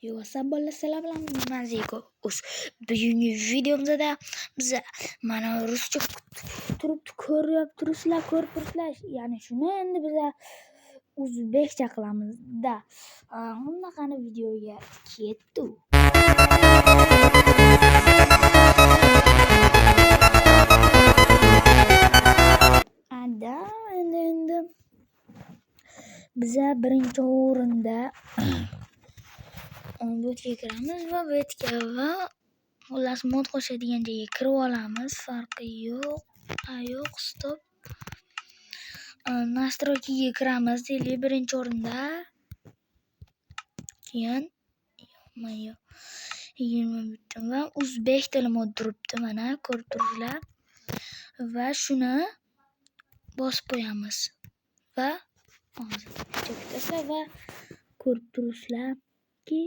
Yo, sabırlı selamlar Maziko. Bugungi videomizda biz mana ruscha turib ko'rib turibsizlar, ya'ni shuni endi biz o'zbekcha qilamizda. Bunaqani videoga ketdi. Ada endi biz birinchi o'rinda botga kiramiz va xullas mod qo'shadigan joyga kirib olamiz. Farqi yo'q, stop. Настройкаga kiramiz deylik birinchi o'rinda. Keyin 20 va o'zbek tili mod turibdi, mana ko'rib turibsizlar. Va shuni bosib qo'yamiz va hozir chektasizlar va ko'rib turibsizlarki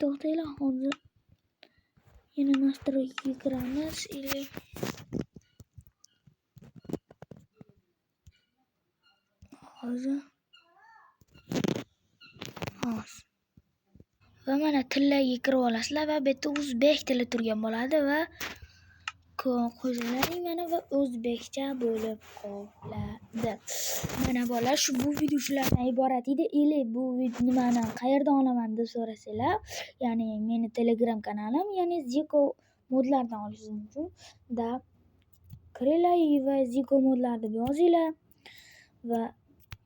to'xtanglar, hozir yana настройкаga kiramiz. Hozir va mana tillarga kirib olasizlar va bu yerda o'zbek tili turgan bo'ladi va qo'shimlaring mana va o'zbekcha bo'lib qoladi. Mana bolalar, bu video shulardan iborat edi. Bu nimani qayerdan olaman deb so'rasanglar, ya'ni meni Telegram kanalim, ya'ni Ziko modlardan olishingiz mumkin. Kiringlar va Ziko modlar deb yozinglar va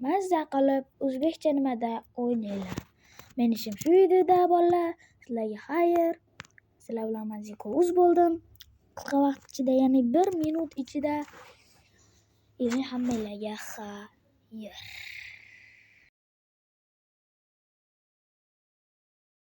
mazza qilib o'zbekcha nimada o'ynanglar. Men ishim shu edi bolalar. Sizlarga xayr. Sizlar bilan Maziko bo'ldim. Qisqa vaqt ichida, ya'ni 1 minut ichida hammanglarga xayr.